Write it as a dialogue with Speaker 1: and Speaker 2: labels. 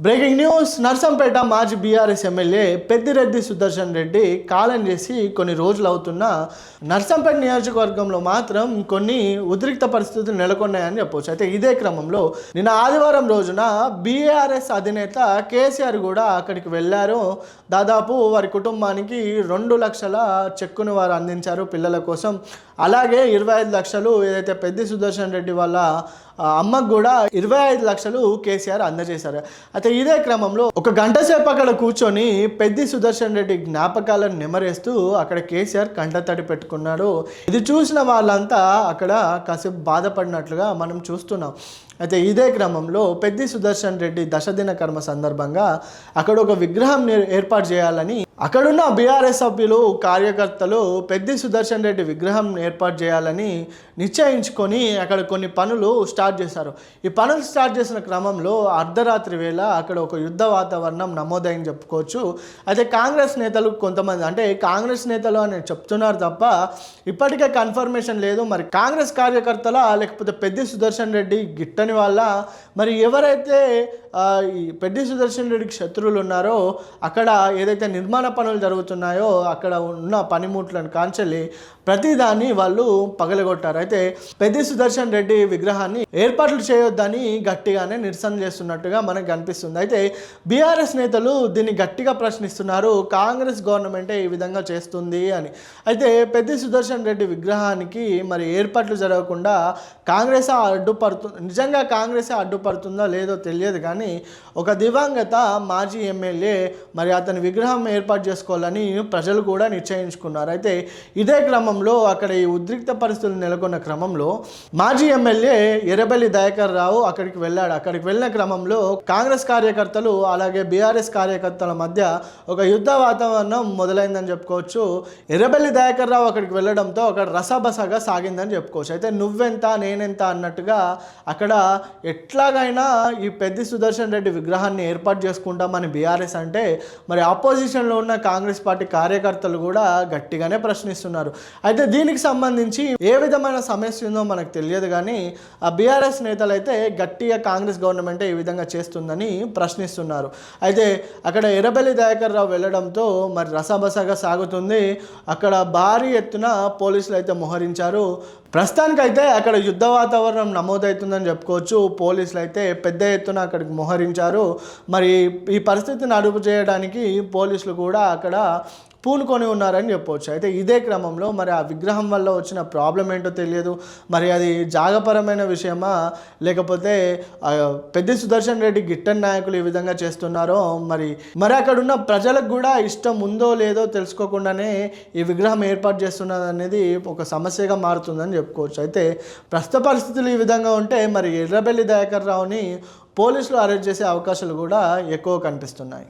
Speaker 1: Breaking news. Narsampet మాజీ BRS MLA Peddireddy Sudarshan Reddy కాలం చేసి కొన్ని రోజులు అవుతున్న నర్సంపేట నియోజకవర్గంలో మాత్రం కొన్ని ఉద్రిక్త పరిస్థితులు నెలకొన్నాయని చెప్పవచ్చు. అయితే ఇదే క్రమంలో నిన్న ఆదివారం రోజున బీఆర్ఎస్ అధినేత కేసీఆర్ కూడా అక్కడికి వెళ్ళారు. దాదాపు వారి కుటుంబానికి 2 లక్షల చెక్కును వారు అందించారు పిల్లల కోసం. అలాగే 25 లక్షలు ఏదైతే పెద్ది సుదర్శన్ రెడ్డి వాళ్ళ అమ్మకు కూడా 25 లక్షలు కేసీఆర్ అందజేశారు. అయితే ఇదే క్రమంలో ఒక గంట సేపు అక్కడ కూర్చొని పెద్ది సుదర్శన్ రెడ్డి జ్ఞాపకాలను నెమరేస్తూ అక్కడ కేసీఆర్ కంటతడి పెట్టుకున్నాడు. ఇది చూసిన వాళ్ళంతా అక్కడ కాసేపు బాధపడినట్లుగా మనం చూస్తున్నాం. అయితే ఇదే క్రమంలో పెద్ది సుదర్శన్ రెడ్డి దశదిన కర్మ సందర్భంగా అక్కడ ఒక విగ్రహం ఏర్పాటు చేయాలని అక్కడున్న బీఆర్ఎస్ సభ్యులు కార్యకర్తలు పెద్ది సుదర్శన్ రెడ్డి విగ్రహం ఏర్పాటు చేయాలని నిశ్చయించుకొని అక్కడ కొన్ని పనులు స్టార్ట్ చేశారు. ఈ పనులు స్టార్ట్ చేసిన క్రమంలో అర్ధరాత్రి వేళ అక్కడ ఒక యుద్ధ వాతావరణం నమోదైంది చెప్పుకోవచ్చు. అయితే కాంగ్రెస్ నేతలు కొంతమంది, అంటే కాంగ్రెస్ నేతలు అని చెప్తున్నారు తప్ప ఇప్పటికే కన్ఫర్మేషన్ లేదు. మరి కాంగ్రెస్ కార్యకర్తల లేకపోతే పెద్ది సుదర్శన్ రెడ్డి గిట్టని వాళ్ళ, మరి ఎవరైతే ఈ పెద్ది సుదర్శన్ రెడ్డికి శత్రువులు ఉన్నారో అక్కడ ఏదైతే నిర్మాణ పనులు జరుగుతున్నాయో అక్కడ ఉన్న పనిముట్లను కాంచెల్లి ప్రతిదాన్ని వాళ్ళు పగలగొట్టారు. అయితే పెద్ది సుదర్శన్ రెడ్డి విగ్రహాన్ని ఏర్పాట్లు చేయొద్దని గట్టిగానే నిరసన చేస్తున్నట్టుగా మనకు కనిపిస్తుంది. అయితే బీఆర్ఎస్ నేతలు దీన్ని గట్టిగా ప్రశ్నిస్తున్నారు, కాంగ్రెస్ గవర్నమెంటే ఈ విధంగా చేస్తుంది అని. అయితే పెద్ది సుదర్శన్ రెడ్డి విగ్రహానికి మరి ఏర్పాట్లు జరగకుండా కాంగ్రెస్ అడ్డుపడుతుంది. నిజంగా కాంగ్రెస్ అడ్డుపడుతుందో లేదో తెలియదు, కానీ ఒక దివంగత మాజీ ఎమ్మెల్యే మరి అతని విగ్రహం ఏర్పాటు చేసుకోవాలని ప్రజలు కూడా నిశ్చయించుకున్నారు. అయితే ఇదే క్రమంలో అక్కడ ఈ ఉద్రిక్త పరిస్థితులు నెలకొన్న క్రమంలో మాజీ ఎమ్మెల్యే ఎర్రబెల్లి దయాకర్ రావు అక్కడికి వెళ్ళాడు. అక్కడికి వెళ్ళిన క్రమంలో కాంగ్రెస్ కార్యకర్తలు అలాగే బీఆర్ఎస్ కార్యకర్తల మధ్య ఒక యుద్ధ వాతావరణం మొదలైందని చెప్పుకోవచ్చు. ఎర్రబెల్లి దయాకర్ రావు అక్కడికి వెళ్ళడంతో అక్కడ రసబసగా సాగిందని చెప్పుకోవచ్చు. అయితే నువ్వెంత నేనెంత అన్నట్టుగా అక్కడ ఎట్లాగైనా ఈ పెద్ది సుదర్శన్ రెడ్డి విగ్రహాన్ని ఏర్పాటు చేసుకుంటామని బీఆర్ఎస్ అంటే, మరి ఆపోజిషన్లో ఉన్న కాంగ్రెస్ పార్టీ కార్యకర్తలు కూడా గట్టిగానే ప్రశ్నిస్తున్నారు. అయితే దీనికి సంబంధించి ఏ విధమైన సమస్య ఉందో మనకు తెలియదు, కానీ ఆ బీఆర్ఎస్ నేతలు అయితే గట్టిగా కాంగ్రెస్ గవర్నమెంటే ఈ విధంగా చేస్తుందని ప్రశ్నిస్తున్నారు. అయితే అక్కడ ఎర్రబెల్లి దయాకర్ రావు వెళ్ళడంతో మరి రసబసగా సాగుతుంది. అక్కడ భారీ ఎత్తున పోలీసులు అయితే మోహరించారు. ప్రస్తుతానికైతే అక్కడ యుద్ధ వాతావరణం నమోదవుతుందని చెప్పుకోవచ్చు. పోలీసులు అయితే పెద్ద ఎత్తున అక్కడికి మోహరించారు. మరి ఈ పరిస్థితిని అదుపు చేయడానికి పోలీసులు కూడా అక్కడ పూనుకొని ఉన్నారని చెప్పవచ్చు. అయితే ఇదే క్రమంలో మరి ఆ విగ్రహం వల్ల వచ్చిన ప్రాబ్లం ఏంటో తెలియదు. మరి అది జాగపరమైన విషయమా లేకపోతే పెద్ది సుదర్శన్ రెడ్డి గిట్టన్ నాయకులు ఈ విధంగా చేస్తున్నారో మరి అక్కడున్న ప్రజలకు కూడా ఇష్టం ఉందో లేదో తెలుసుకోకుండానే ఈ విగ్రహం ఏర్పాటు చేస్తున్నది అనేది ఒక సమస్యగా మారుతుందని చెప్పుకోవచ్చు. అయితే ప్రస్తుత పరిస్థితులు ఈ విధంగా ఉంటే మరి ఎర్రబెల్లి దయాకర్ రావుని పోలీసులు అరెస్ట్ చేసే అవకాశాలు కూడా ఎక్కువ కనిపిస్తున్నాయి.